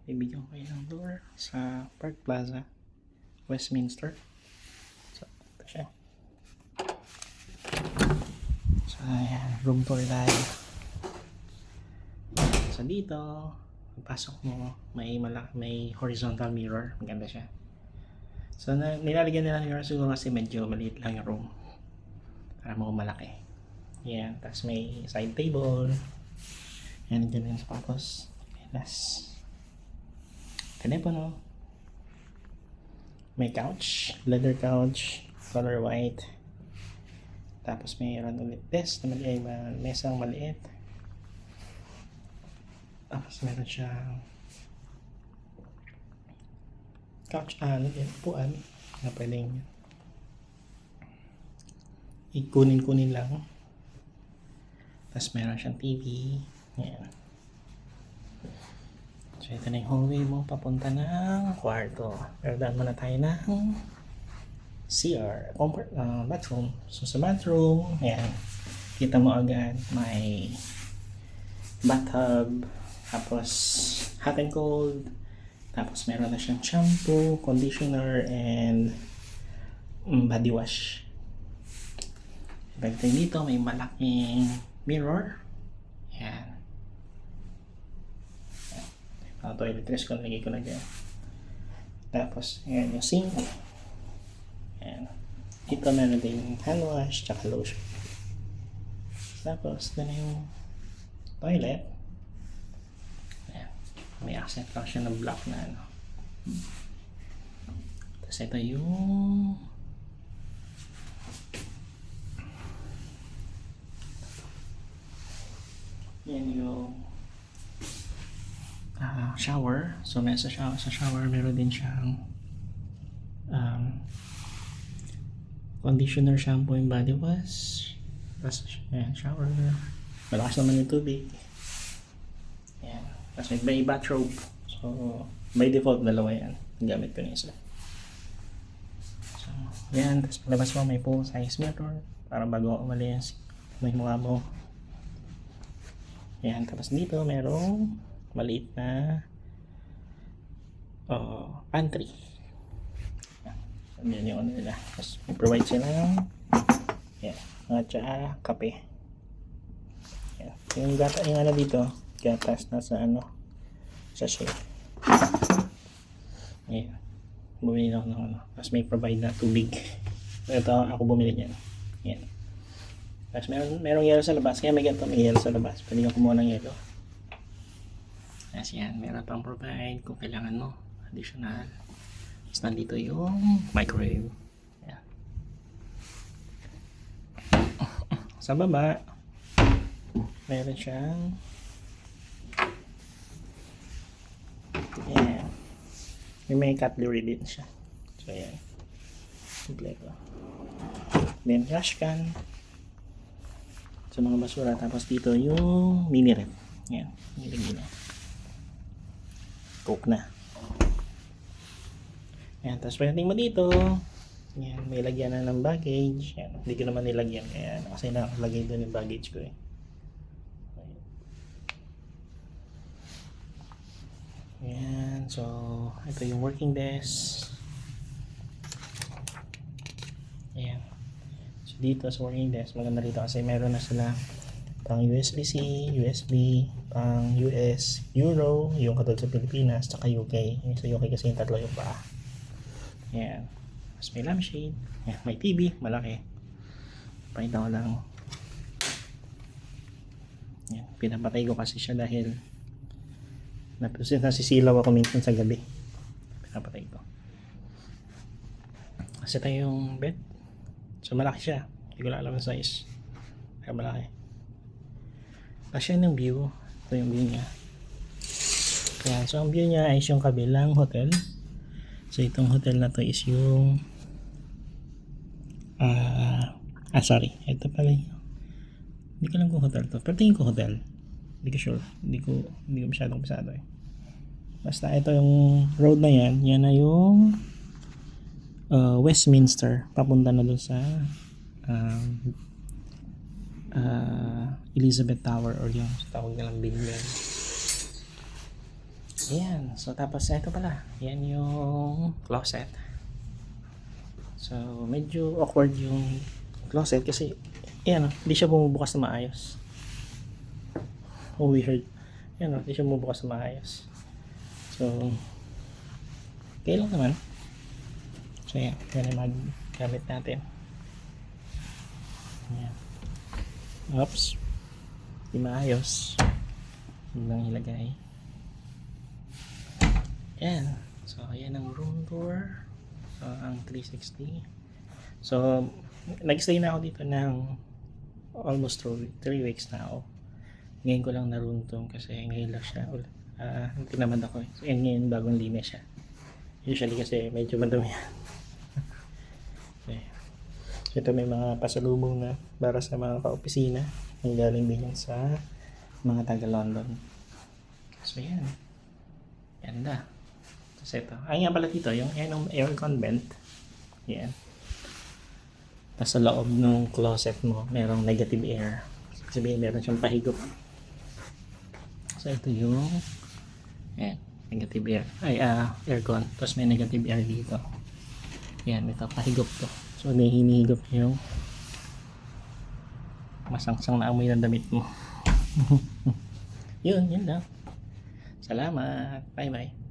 Bibigyan ko kayo ng tour sa Park Plaza, Westminster. So, ito siya. So, ayan, room tour tayo. So, dito, pagpasok mo, may horizontal mirror. Maganda siya. So, nilalagyan nila ng mirror siguro kasi medyo maliit lang yung room. Para mo malaki. Yan, tapos may side table. Yan, dyan yung sapatos. Yes. Telepono. May couch, leather couch, color white. Tapos mayroon ulit desk na maliit, mesang maliit. Tapos meron siyang couch, upuan na pwedeng ikunin lang. Tapos meron siyang TV. Yan. So ito na yung hallway mo papunta ng kwarto. Pero daan muna tayo ng CR, bathroom. So sa bathroom, ayan, kita mo agad may bathtub, tapos hot and cold, tapos meron na siyang shampoo, conditioner, and body wash. Pagdating dito, may malaking mirror. Ayan. Toiletries ko, nalagay ko na dyan. Tapos, ayan yung sink. Ayan. Dito meron din hand wash, tsaka lotion. Tapos, doon na yung toilet. Ayan. May accent lang siya ng black na ano. Tapos, ito yung yan yung shower. So may sa shower meron din siyang conditioner, shampoo, and body wash. Tapos ayan, shower. Malakas naman yung tubig. Ayan. Tapos may bathrobe. So by default dalawa yan. Gamit ko na isa. So ayan. Tapos palabas mo may full size mirror para bago umalis may mukha mo. Ayan. Tapos dito merong maliit na pantry. Yan yung ano nila. Tapos provide sila ng mga tsaa, kape. Yan. Yung gata, yung ano dito, gatas na sa ano, sa shake. Yan. Bumili ako ng ano. Tapos may provide na tubig. Ito ako bumili niyan. Yan. Tapos merong yelo sa labas. Kaya may ganito, may yelo sa labas. Pwede ka kumuha ng yelo. Tapos yan, meron pang provide kung kailangan mo additional. Tapos nandito yung microwave. Yan. Sa baba meron siyang yan, may cutlery din siya. So yan, kompleto. Then trash can sa mga basura. Tapos dito yung mini ref. Yan, nilagay na. Coke na. Ayan, tapos pagdating mo dito, yan, may lagyan na ng baggage. Yan, hindi ko naman nilagyan kaya kasi nakalagay doon yung baggage ko eh. Ayan, so ito yung working desk. Ayan. So dito sa working desk, maganda rito kasi meron na sila pang USB-C, USB, pang US, Euro, yung katulad sa Pilipinas, tsaka UK. Sa UK kasi yung tatlo yung paa. Ayan. Tapos may lampshade. Ayan, may TV, malaki. Pakita ko lang. Ayan, pinapatay ko kasi siya dahil nasisilaw ako minsan sa gabi. Pinapatay ko. Kasi ito yung bed. So malaki siya. Hindi ko lang alam ang size. Kaya malaki. Kasi yan yung view. Ito yung view niya. Ayan, so ang view niya ay yung kabilang hotel. So itong hotel na to is yung sorry, ito pala yung, hindi ko alam kung hotel to, pero tingin ko hotel, hindi ko sure, hindi ko masyadong pasado eh. Basta ito yung road na yan na yung Westminster, papunta na dun sa Elizabeth Tower or yung tawag nilang Big Ben. Ayan. So, tapos ito pala. Yan yung closet. So, medyo awkward yung closet kasi, ayan, hindi siya bumubukas na maayos. Oh, weird. Ayan, hindi siya bumubukas na maayos. So, okay lang naman. So, ayan. Yan yung gamit natin. Ayan. Oops. Hindi maayos. Hindi lang ilagay. Ayan. So, ayan ang room tour. So, ang 360. So, nag-stay na ako dito ng almost 3 weeks na ako. Ngayon ko lang na-room tour kasi ngayon lang siya. Tinamad ako eh. So, ngayon bagong linis siya. Usually kasi medyo madumi yan. Okay. So, ito may mga pasalubong na para sa mga ka-opisina. May galing din yan sa mga taga-London. So, yan. Ganda. Tapos ito. Ay nga pala dito, yung aircon vent. Yan. Tapos sa loob ng closet mo, merong negative air. Sabihin, meron siyang pahigop. So, ito yung negative air. Aircon. Tapos may negative air dito. Yan, ito, pahigop to. So, may hinihigop yung masangsang na amoy ng damit mo. Yun lang. Salamat. Bye-bye.